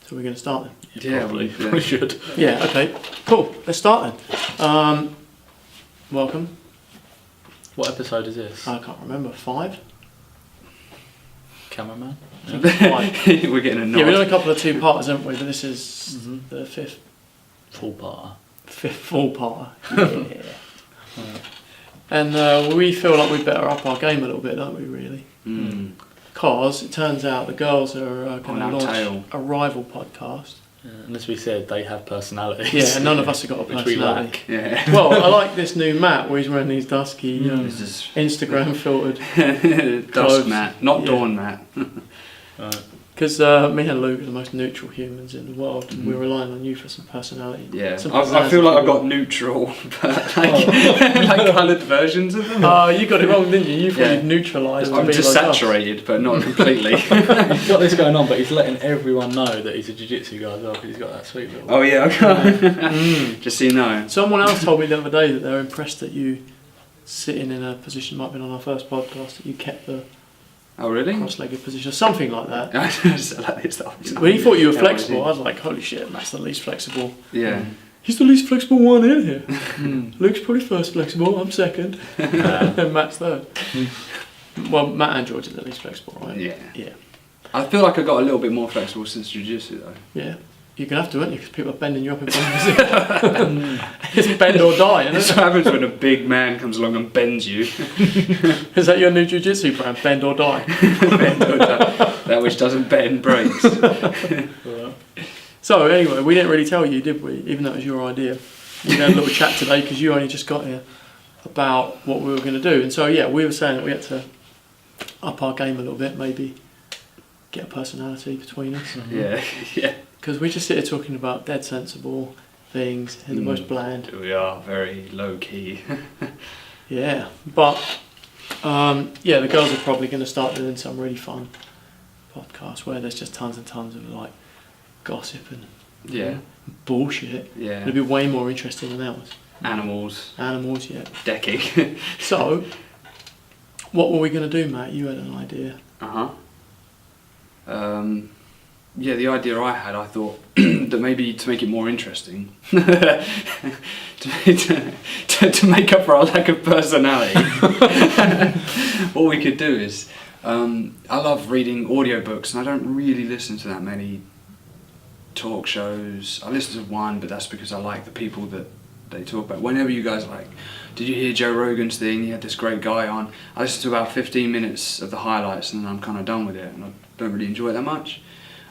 So we're going to start then? Yeah, probably. yeah. We should. Yeah, okay. Cool. Let's start then. Welcome. What episode is this? I can't remember. 5? Cameraman? I think it's 5. We're getting a nod. Yeah, we've done a couple of 2-parters, haven't we? But this is Mhm. the fifth Full part. full-parter. Yeah. And we feel like we better up our game a little bit, don't we, really? Mm. Because it turns out the girls are On going to our launch tail. a rival podcast. And as we said, they have personalities. Yeah, and none of us have got a which we personality. lack. Yeah. Well, I like this new Matt where he's wearing these dusky This is Instagram filtered. Dusk Clothes. Matt, not Yeah. Dawn Matt. Right. Because me and Luke are the most neutral humans in the world, and we're relying on you for some personality. Yeah, Some I feel like I've got personality. neutral, but like coloured versions of them. Oh, you got it wrong, didn't you? You thought Yeah. you'd neutralised. I'm to be just like us. saturated, but not completely. He's got this going on, but he's letting everyone know that he's a jiu-jitsu guy as well, because he's got that sweet little... Oh yeah, Mm. just so you know. Someone else told me the other day that they're impressed that you sitting in a position, might have been on our first podcast, that you kept the Oh really? cross-legged position, or something like that. I just like this stuff. When he thought you were Yeah, flexible, I what was like, holy shit, Matt's the least flexible. Yeah. He's the least flexible one in here. Mm. Luke's probably first flexible, I'm second, and Matt's third. Well, Matt and George are the least flexible, right? Yeah. Yeah. I feel like I got a little bit more flexible since jiu-jitsu though. Yeah. You're going to have to, aren't you? Because people are bending you up in position. It's bend or die, isn't That's it? what happens when a big man comes along and bends you. Is that your new jiu-jitsu brand, bend or die? That which doesn't bend breaks. So anyway, we didn't really tell you, did we? Even though it was your idea. We had a little chat today because you only just got here about what we were going to do. And so yeah, we were saying that we had to up our game a little bit, maybe get a personality between us. Yeah, yeah. Because we just sit here talking about dead sensible things in the most bland. We are very low key. Yeah, but yeah, the girls are probably going to start doing some really fun podcasts where there's just tons and tons of like gossip and Yeah, bullshit. yeah. It'll be way more interesting than ours. Animals, Animals, yeah. decking. So, what were we going to do, Matt? You had an idea. Yeah, the idea I had, I thought that maybe to make it more interesting, to make up for our lack of personality, what we could do is, I love reading audiobooks and I don't really listen to that many talk shows. I listen to one, but that's because I like the people that they talk about. Whenever you guys are like, did you hear Joe Rogan's thing? He had this great guy on. I listen to about 15 minutes of the highlights and then I'm kind of done with it and I don't really enjoy it that much.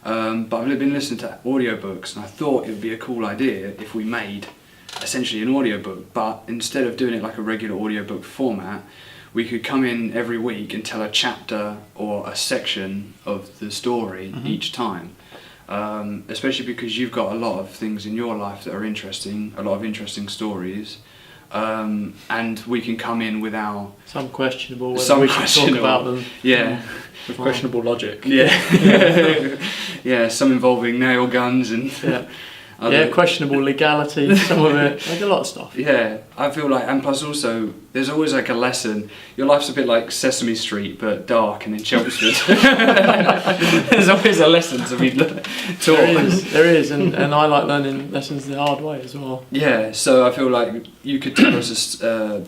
But I've been listening to audiobooks and I thought it would be a cool idea if we made essentially an audiobook, but instead of doing it like a regular audiobook format, we could come in every week and tell a chapter or a section of the story each time. Especially because you've got a lot of things in your life that are interesting, a lot of interesting stories, and we can come in with our... Some questionable, whether Some we can talk questionable. about them. Yeah. With questionable logic. Yeah. Yeah, some involving nail guns and... Yeah. other- Yeah, questionable legality, some of it, like a lot of stuff. Yeah, I feel like, and plus also, there's always like a lesson. Your life's a bit like Sesame Street, but dark and in Chelmsford. There's always a lesson to be taught. There is, and I like learning lessons the hard way as well. Yeah, so I feel like you could tell us,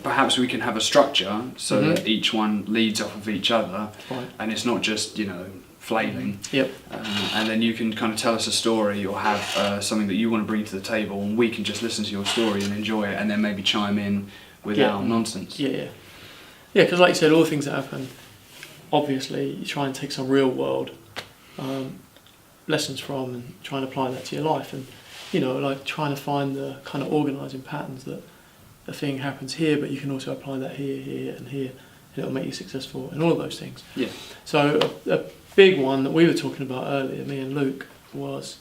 perhaps we can have a structure so Mhm. that each one leads off of each other, Right. and it's not just, flailing. Yep. And then you can kind of tell us a story or have something that you want to bring to the table, and we can just listen to your story and enjoy it, and then maybe chime in with Yeah. our nonsense. Yeah. Yeah, because like you said, all the things that happen, obviously you try and take some real world lessons from and try and apply that to your life, and like trying to find the kind of organising patterns that the thing happens here, but you can also apply that here, here, and here, and it'll make you successful and all of those things. Yeah. So a big one that we were talking about earlier, me and Luke, was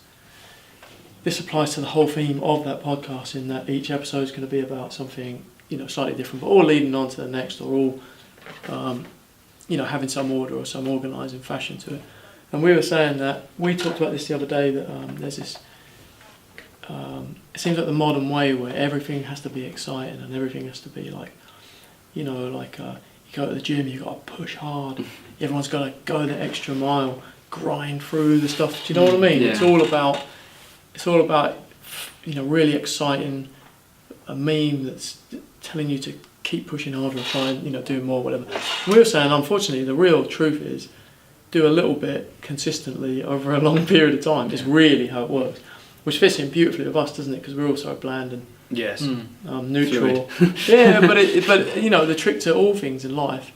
this applies to the whole theme of that podcast, in that each episode is going to be about something slightly different, but all leading on to the next, or all having some order or some organising fashion to it. And we were saying that we talked about this the other day, that there's this it seems like the modern way where everything has to be exciting and everything has to be like you go to the gym, you've got to push hard, everyone's got to go the extra mile grind through the stuff. Do you know what I mean? Yeah. It's all about really exciting, a meme that's telling you to keep pushing harder and try and do more, whatever. And we were saying, unfortunately, the real truth is do a little bit consistently over a long period of time is really how it works, which fits in beautifully with us, doesn't it? Because we're all so bland and Yes. neutral. Yeah, but the trick to all things in life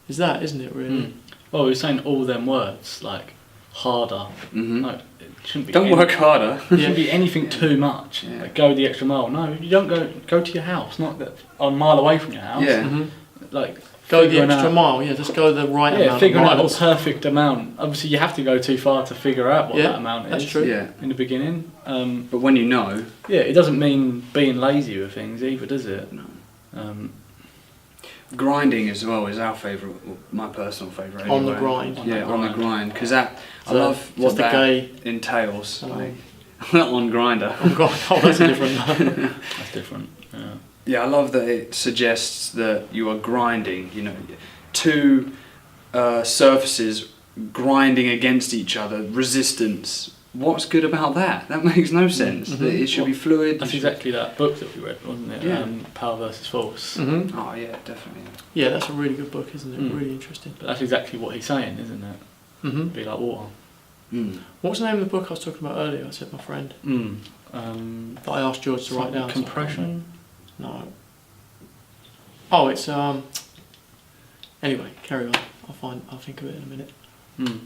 is that, isn't it? Really. Well, we were saying all them words like harder. Mhm. Like, it shouldn't be. Don't work harder. It shouldn't be anything too much. Yeah. Like, go the extra mile. No, you don't go to your house. Not that a mile away from your house. Yeah. Mhm. Like Go the figuring extra out- mile. Yeah, just go the right Yeah, amount. figuring of out the miles. perfect amount. Obviously, you have to go too far to figure out what Yeah, that amount is. that's true. Yeah. In the beginning, But when you know, yeah, it doesn't mean being lazy with things either, does it? No. Um, grinding as well is our favourite, my personal favourite. On the anyway. grind. Yeah, on the grind, because I So, love what just a that gay. entails. Oh. Like, on Grinder. Oh God, that's a different. that's different. Yeah. Yeah, I love that it suggests that you are grinding. Two surfaces grinding against each other, resistance. What's good about that? That makes no sense. Mhm. That it should be fluid. That's it should- exactly that book that we read, wasn't it? Yeah. Power versus Force. hmm Oh yeah, definitely. Yeah, that's a really good book, isn't it? Mm. Really interesting. But that's exactly what he's saying, isn't it? hmm Be like water. Mm. What was the name of the book I was talking about earlier? I said my friend that I asked George to write down. Compression. No. Oh, it's Anyway, carry on. I'll think of it in a minute. Mm.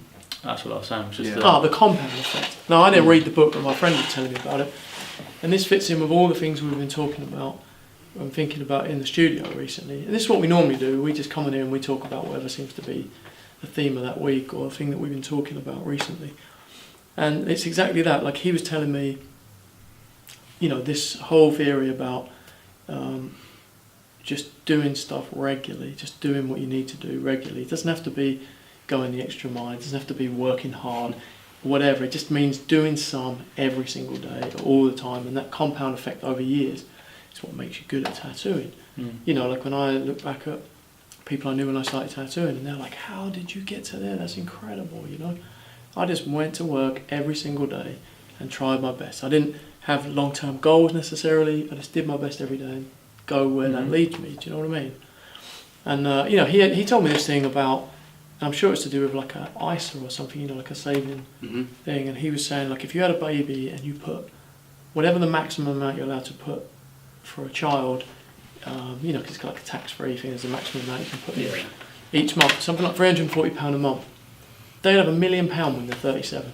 That's what I was saying. It was just Yeah. The compound effect. No, I didn't read the book, but my friend was telling me about it. And this fits in with all the things we've been talking about and thinking about in the studio recently. And this is what we normally do. We just come in here and we talk about whatever seems to be the theme of that week or the thing that we've been talking about recently. And it's exactly that. Like he was telling me, this whole theory about just doing stuff regularly, just doing what you need to do regularly. It doesn't have to be going the extra mile, it doesn't have to be working hard, whatever. It just means doing some every single day, all the time, and that compound effect over years is what makes you good at tattooing. Mm. Like when I look back at people I knew when I started tattooing, and they're like, how did you get to there? That's incredible, I just went to work every single day and tried my best. I didn't have long-term goals necessarily, I just did my best every day and go where that leads me, do you know what I mean? And he told me this thing about, I'm sure it's to do with like a ISA or something, like a saving Mhm. thing, and he was saying like if you had a baby and you put whatever the maximum amount you're allowed to put for a child, because it's like a tax-free thing, there's a maximum amount you can put in each month, something like £340 a month. They'd have £1 million when they're 37,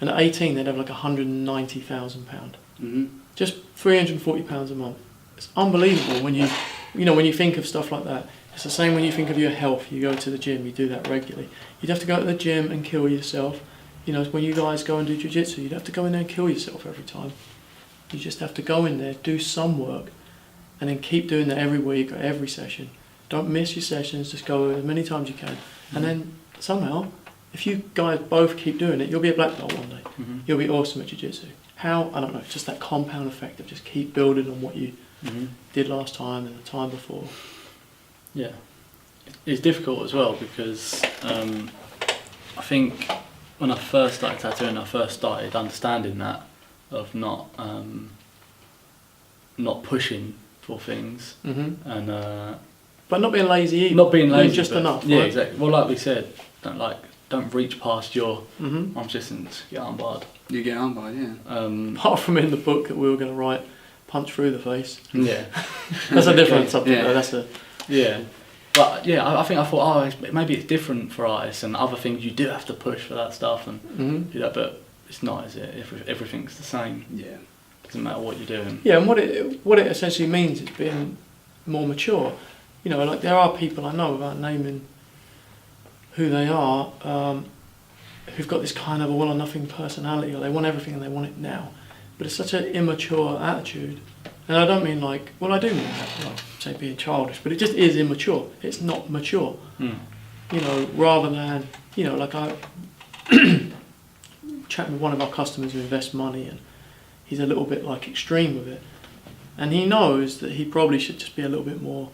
and at 18 they'd have like £190,000. Mhm. Just £340 a month. It's unbelievable when you think of stuff like that. It's the same when you think of your health. You go to the gym, you do that regularly. You'd have to go to the gym and kill yourself. When you guys go and do jiu-jitsu, you'd have to go in there and kill yourself every time. You just have to go in there, do some work, and then keep doing that every week or every session. Don't miss your sessions, just go as many times as you can. And then somehow, if you guys both keep doing it, you'll be a black belt one day. Mm-hmm. You'll be awesome at jiu-jitsu. How? I don't know. It's just that compound effect of just keep building on what you did last time and the time before. Yeah, it's difficult as well because I think when I first started tattooing, I first started understanding that of not pushing for things Mm-hmm. and But not being lazy either. not being Doing lazy. just but- enough. Yeah, right? exactly. Well, like we said, don't reach past your Mm-hmm. arm distance, get armbarred. You get armbarred, yeah. Apart from in the book that we were going to write, punch through the face. Yeah, That's a different subject. Yeah. Though. That's a yeah. But yeah, I thought, maybe it's different for artists and other things. You do have to push for that stuff and mm-hmm. do that, but it's not, is it? Everything's the same. Yeah. Doesn't matter what you're doing. Yeah, and what it essentially means is being more mature. Like there are people I know, without naming who they are, who've got this kind of all or nothing personality, or they want everything and they want it now. But it's such an immature attitude. And I don't mean I do mean that, say being childish, but it just is immature. It's not mature. Rather than, like I chatting with one of our customers who invests money, and he's a little bit like extreme with it. And he knows that he probably should just be a little bit more,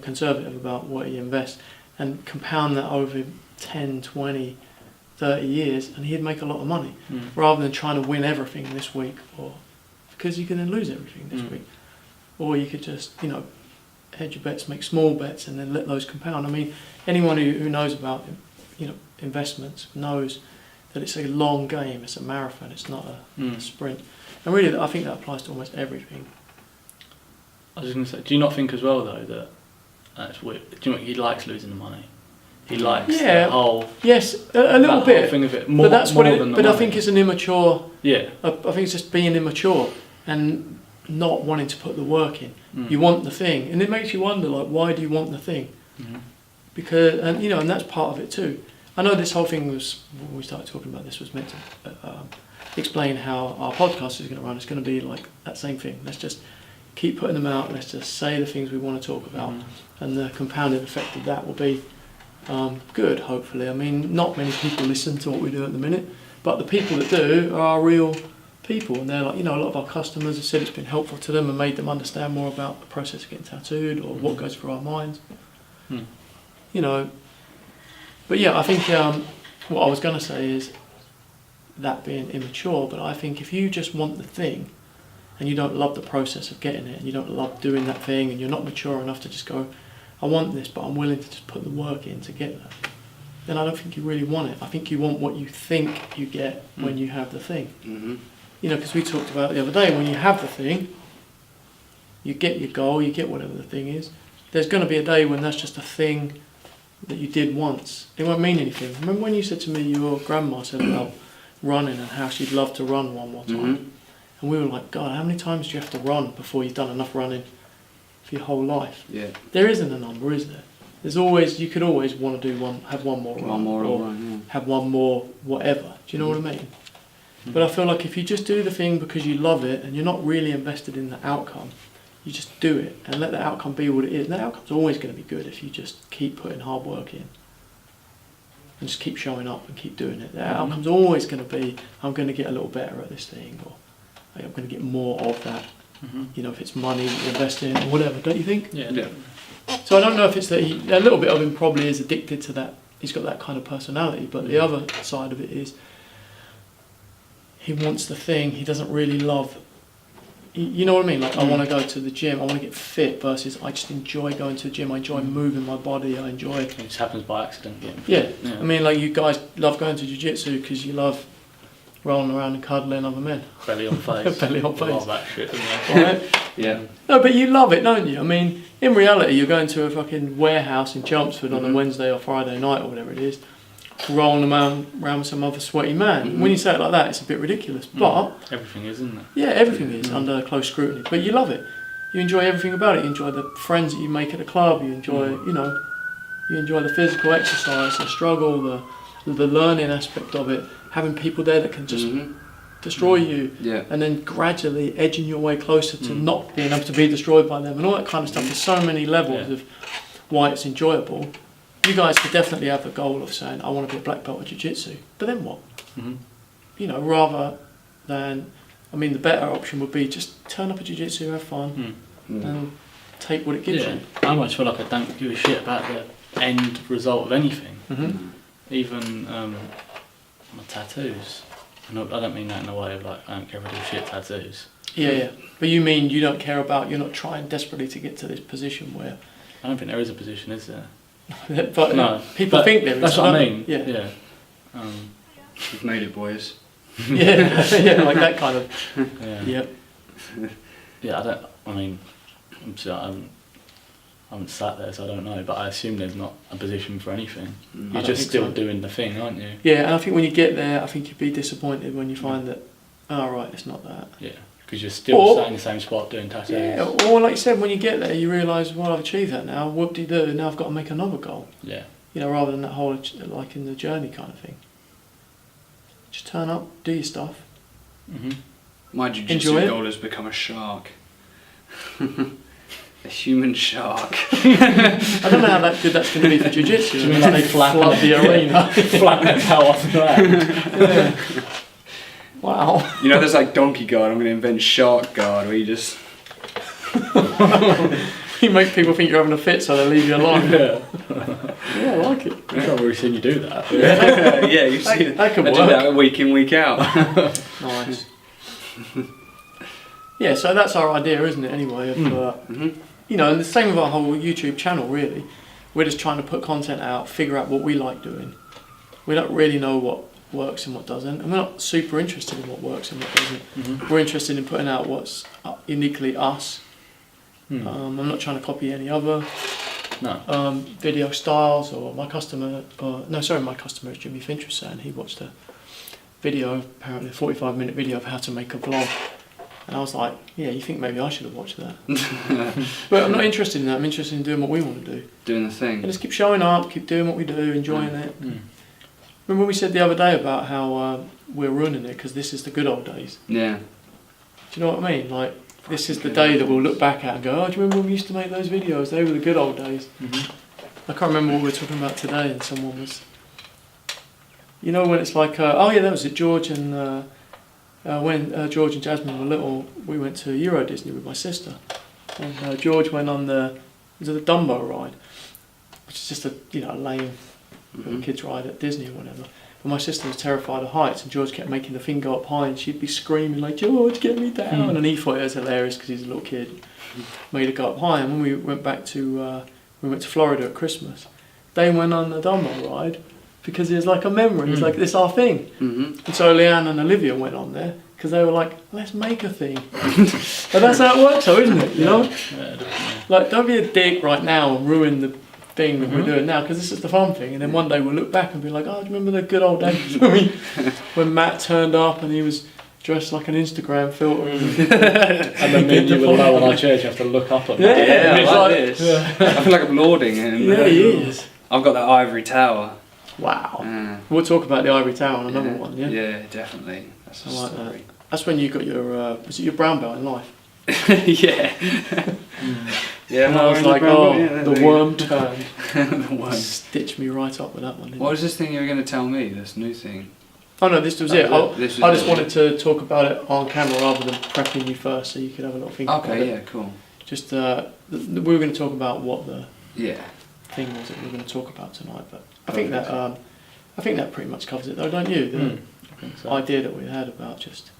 conservative about what he invests. and compound that over 10, 20, 30 years, and he'd make a lot of money, rather than trying to win everything this week, or because you can then lose everything this week. Or you could just, hedge your bets, make small bets, and then let those compound. I mean, anyone who knows about, investments knows that it's a long game, it's a marathon, it's not a sprint. And really, I think that applies to almost everything. I was just going to say, do you not think as well though that that's weird? Do you know he likes losing the money? He likes the whole. Yes, a little that bit. Whole thing of it, more, but that's more what it. than the But I money. think it's an immature. Yeah. I think it's just being immature and not wanting to put the work in. You want the thing, and it makes you wonder, like, why do you want the thing? Because, and that's part of it too. I know this whole thing was, when we started talking about this, was meant to explain how our podcast is going to run. It's going to be like that same thing. Let's just keep putting them out. Let's just say the things we want to talk about, and the compounded effect of that will be good, hopefully. I mean, not many people listen to what we do at the minute, but the people that do are real people, and they're like, a lot of our customers have said it's been helpful to them and made them understand more about the process of getting tattooed, or what goes through our minds. But yeah, I think what I was going to say is that being immature, but I think if you just want the thing and you don't love the process of getting it, and you don't love doing that thing, and you're not mature enough to just go, I want this, but I'm willing to just put the work in to get that, then I don't think you really want it. I think you want what you think you get when you have the thing. Because we talked about the other day, when you have the thing, you get your goal, you get whatever the thing is. There's going to be a day when that's just a thing that you did once. It won't mean anything. Remember when you said to me, your grandma said about running and how she'd love to run one more time? And we were like, God, how many times do you have to run before you've done enough running for your whole life? Yeah. There isn't a number, is there? There's always, you could always want to do have one more run. One more or run, have one more whatever. Do you know what I mean? But I feel like if you just do the thing because you love it and you're not really invested in the outcome, you just do it and let the outcome be what it is. And the outcome's always going to be good if you just keep putting hard work in and just keep showing up and keep doing it. The outcome's always going to be, I'm going to get a little better at this thing, or I'm going to get more of that. If it's money that you invest in or whatever, don't you think? Yeah. So I don't know if it's that a little bit of him probably is addicted to that. He's got that kind of personality, but the other side of it is he wants the thing. He doesn't really love. You know what I mean? Like I want to go to the gym. I want to get fit versus I just enjoy going to the gym. I enjoy moving my body. I enjoy. It just happens by accident. Yeah. I mean, like you guys love going to jiu-jitsu because you love rolling around and cuddling other men. Belly on face. Belly on face. All that shit, isn't it? Right? Yeah. No, but you love it, don't you? I mean, in reality, you're going to a fucking warehouse in Chelmsford on a Wednesday or Friday night or whatever it is, rolling around with some other sweaty man. When you say it like that, it's a bit ridiculous. But everything is, isn't it? yeah, everything is under close scrutiny. But you love it. You enjoy everything about it. You enjoy the friends that you make at the club. You enjoy, you enjoy the physical exercise, the struggle, the learning aspect of it. Having people there that can just destroy you, and then gradually edging your way closer to not being able to be destroyed by them, and all that kind of stuff. There's so many levels of why it's enjoyable. You guys could definitely have the goal of saying, I want to be a black belt at jiu-jitsu, but then what? Rather than, the better option would be just turn up at jiu-jitsu, have fun, and take what it gives you. I almost feel like I don't give a shit about the end result of anything. Even my tattoos. I don't mean that in a way of like I don't care if I do shit tattoos. Yeah. But you mean you don't care about, you're not trying desperately to get to this position where... I don't think there is a position, is there? But no. People think there is. That's what I mean. Yeah. We've made it, boys. yeah, like that kind of... Yeah, obviously I haven't sat there, so I don't know, but I assume there's not a position for anything. You're just still doing the thing, aren't you? Yeah, and I think when you get there, I think you'd be disappointed when you find that, right, it's not that. Yeah, because you're still sat in the same spot doing tattoos. Yeah, or like you said, when you get there, you realise, well, I've achieved that now, whoop-de-doo, now I've got to make another goal. Yeah. Rather than that whole, like in the journey kind of thing. Just turn up, do your stuff. My jiu-jitsu goal has become a shark. A human shark. I don't know how good that's going to be for jiu-jitsu. Do you mean like they flood the arena? Flatten it out off the ground. Wow. There's like donkey guard. I'm going to invent shark guard where you just... You make people think you're having a fit, so they leave you alone. Yeah. Yeah, I like it. I've not really seen you do that. Yeah, you see, That could I do work. that week in, week out. Nice. Yeah, so that's our idea, isn't it? Anyway, of Mhm. you know, and the same with our whole YouTube channel. Really, we're just trying to put content out, figure out what we like doing. We don't really know what works and what doesn't, and we're not super interested in what works and what doesn't. Mhm. We're interested in putting out what's uniquely us. Mm. I'm not trying to copy any other No. video styles or my customer. My customer is Jimmy Finch was saying he watched a video, apparently a 45-minute video of how to make a vlog. And I was like, yeah, you think maybe I should have watched that? But I'm not interested in that. I'm interested in doing what we want to do. Doing the And thing. just keep showing up, keep doing what we do, enjoying it. Mm. Remember what we said the other day about how we're ruining it because this is the good old days? Yeah. Do you know what I mean? Like, this is the day that we'll look back at and go, oh, do you remember when we used to make those videos? They were the good old days. Mhm. I can't remember what we were talking about today, and someone was... You know when it's like, oh yeah, that was it, George and... when George and Jasmine were little, we went to Euro Disney with my sister. And George went on the Dumbo ride, which is just a lame little kids ride at Disney or whatever. But my sister was terrified of heights, and George kept making the thing go up high, and she'd be screaming like, "George, get me down!" And he thought it was hilarious because he's a little kid. Made it go up high, and when we went back to Florida at Christmas, they went on the Dumbo ride because it was like a memory. It's like, it's our thing. Mhm. And so Leanne and Olivia went on there because they were like, let's make a thing. But that's how it works, though, isn't it? You know, Yeah, definitely. like, don't be a dick right now and ruin the thing that we're Mhm. doing now, because this is the fun thing. And then one day we'll look back and be like, oh, do you remember the good old days when Matt turned up and he was dressed like an Instagram filter? And then me and you will know on our church, you have to look up at that. Yeah, I It's like like- this. I feel like I'm lording him. Yeah, he is. I've got that ivory tower. Wow. Yeah. We'll talk about the Ivory Tower on another one, yeah? Yeah, definitely. That's a I like story. That's when you got your, was it your brown belt in life? Yeah. Yeah, And I was wearing like, brown oh, belt, yeah, the there we worm turned. go. The worm. Stitched me right up with that one, didn't What it? was this thing you were going to tell me? This new thing? Oh no, this was That it. was it. This was I just it. wanted to talk about it on camera rather than prepping you first, so you could have a little think about Okay, it. yeah, cool. Just we were going to talk about what the Yeah. thing was that we were going to talk about tonight, but I Perfect. think that pretty much covers it, though, don't you? The Mm, I think so. idea that we had about just,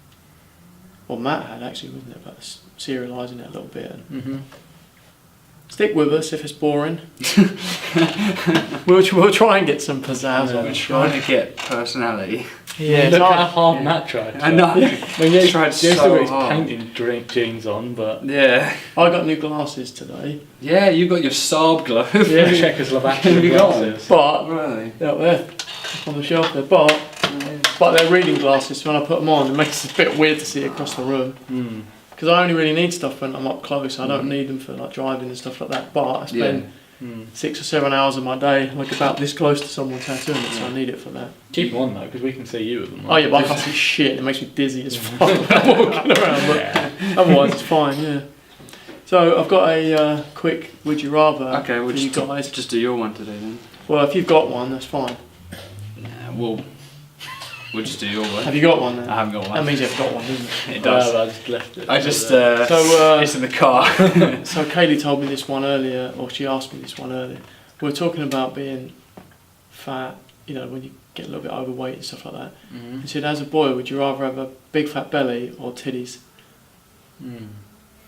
well, Matt had actually, wasn't it, about serialising it a little bit. And Mhm. stick with us if it's boring. we'll try and get some pizzazz Yeah, on We're it. trying to get personality. Yeah, it's Look how hard. hard Yeah. Matt tried. I know. I mean, yeah, Tried he's still so got his hard. painting jeans on, but Yeah. I got new glasses today, Yeah, you got your Saab glove. yeah, Czechoslovakian You got glasses. but Really? they're up there on the shelf there. But they're reading glasses. So when I put them on, it makes it a bit weird to see across the room. Mm. Because I only really need stuff when I'm up close. I don't need them for like driving and stuff like that. But I spend Mm. 6 or 7 hours of my day like about this close to someone tattooing it, so I need it for that. Keep them on though, because we can see you with them. Oh yeah, but I can't see shit. It makes me dizzy as fuck when I'm walking around. But otherwise, it's fine. Yeah. So I've got a quick would you rather Okay, we'll for you just, guys. just do your one today then. Well, if you've got one, that's fine. Yeah, we'll just do your one. Have you got one then? I haven't got That one. means you've got one, doesn't it? It does. I just left it. I just, So, it's in the car. So Kaylee told me this one earlier, or she asked me this one earlier. We were talking about being fat, you know, when you get a little bit overweight and stuff like that. Mm. She said, as a boy, would you rather have a big fat belly or titties? Mm.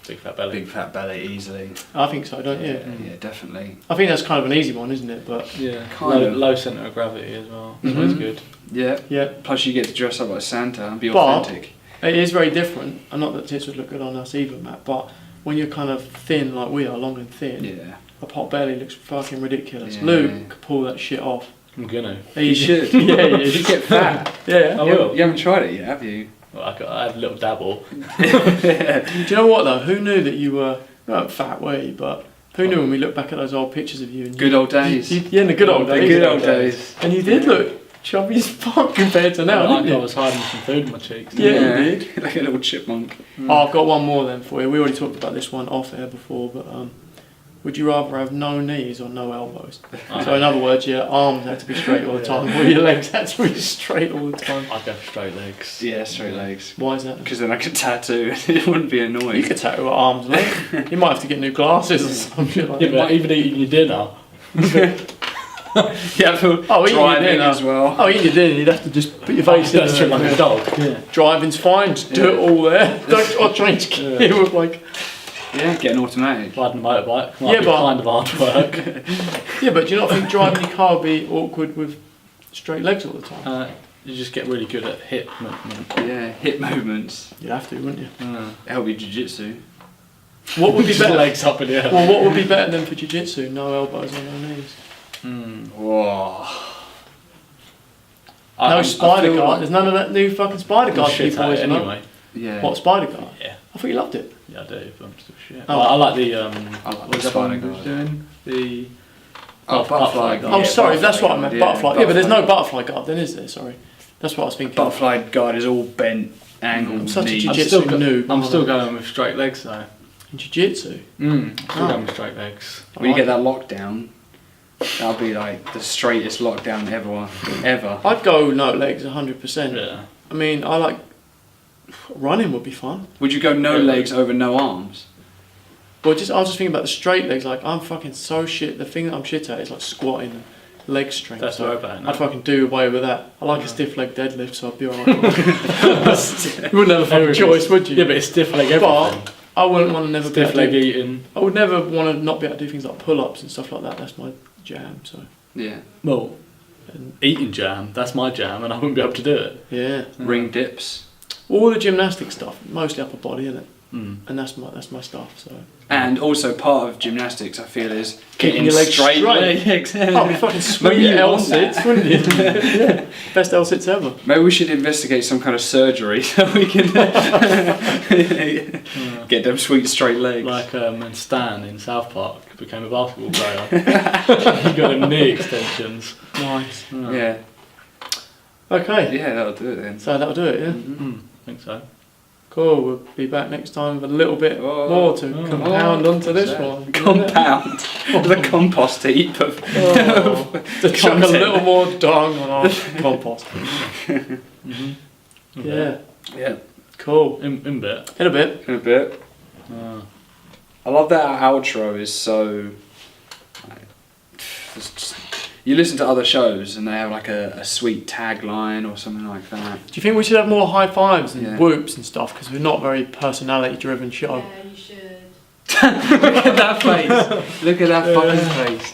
Big fat belly. Big fat belly easily. I think so, don't you? Yeah, definitely. I think that's kind of an easy one, isn't it? But Yeah. Kind Low, of. low centre of gravity as well. Mhm. So it's good. Yeah. yeah, Plus you get to dress up like Santa and be But- authentic. it is very different. And not that tits would look good on us either, Matt, but when you're kind of thin like we are, long and thin, Yeah. a pot belly looks fucking ridiculous. Yeah. Luke could pull that shit off. I'm gonna. You should. Yeah, You should get fat. Yeah. I will. You haven't tried it yet, have you? Well, I had a little dabble. Do you know what though? Who knew that you were not fat, were you? But who knew when we look back at those old pictures of you? And Good old days. yeah, in the good old The days. good old days. And you did look chubby as fuck compared to now, Like didn't I you? was hiding some food in my cheeks. Yeah, you did. Like a little chipmunk. Oh, I've got one more then for you. We already talked about this one off air before, but would you rather have no knees or no elbows? I- So in other words, your arms had to be straight all the time, or your legs had to be straight all the time. I'd go for straight legs. Yeah, straight legs. Why is that? Because then I could tattoo and it wouldn't be You annoying. could tattoo arms and legs. You might have to get new glasses or some shit like Yeah, that. but even eating your dinner. Yeah, for Oh, eating your driving dinner. as well. Oh, eating your dinner, you'd have to just put your face in That's there. like a dog. Yeah. Driving's fine, just do it all there. Don't try to change gear with like. Yeah, get an automatic. Riding a motorbike might Yeah, be but- kind of hard work. Yeah, but do you not think driving your car would be awkward with straight legs all the time? You just get really good at hip movement. Yeah, hip movements. You'd have to, wouldn't you? Help your jiu-jitsu. What would be Just better? legs up in the air. Well, what would be better than for jiu-jitsu? No elbows or no knees. Whoa. No I spider feel guard. like- There's none of that new fucking spider guard shit people at always it know. anyway. Yeah. What, spider guard? Yeah. I thought you loved it. Yeah, I do, but I'm still shit. Oh. I like the I like what the was that spider one we was guard. doing? The Oh, butterfly guard. Oh, Yeah, sorry, that's what I guard, meant. yeah, Butterfly. Yeah, but there's no butterfly. butterfly guard then, is there? Sorry. That's what I was thinking. Butterfly guard is all bent, angled I'm such a knees. jiu-jitsu noob. I'm still aren't I? going with straight legs though. In jiu-jitsu. Still Oh. going with straight legs. When you get that lockdown, that'll be like the straightest lockdown ever. I'd go no legs 100%. Yeah. I mean, I like running would be fun. Would you go no Yeah. legs over no arms? Well, just I was just thinking about the straight legs. Like I'm fucking so shit. The thing that I'm shit at is like squatting and leg strength. That's so what about it. I'd fucking do away with that. I like a stiff leg deadlift, so I'd be alright. You wouldn't have a fucking choice, would you? Yeah, but it's stiff leg everything. But I wouldn't want to never be Stiff able to leg do, eating. I would never want to not be able to do things like pull-ups and stuff like that. That's my jam. So Yeah. Well, and, eating jam. That's my jam, and I wouldn't be able to do it. yeah, Ring dips. all the gymnastic stuff, mostly upper body, isn't it? Mm. And that's my stuff. So And also part of gymnastics, I feel, is Keeping getting your legs straight straight. legs. oh, you fucking sweet Maybe you L want sits, that. wouldn't you? Yeah, best L sits ever. Maybe we should investigate some kind of surgery so we can get them sweet straight legs. Like when Stan in South Park became a basketball player. He got them knee extensions. Nice. Yeah. Okay, Yeah, that'll do it then. so that'll do it. Yeah. I think so. Cool. We'll be back next time with a little bit Oh. more to Oh. compound onto this Yeah. one. Compound. The compost heap of. Oh, to chuck a Content. little more dung on our compost. Yeah. Yeah, Cool. In a bit. In a bit. in a bit. I love that our outro is so. it's just- you listen to other shows and they have like a sweet tagline or something like that. Do you think we should have more high fives and Yeah. whoops and stuff? Because we're not a very personality driven show. Yeah, you should. Look at that face. Look at that fucking face.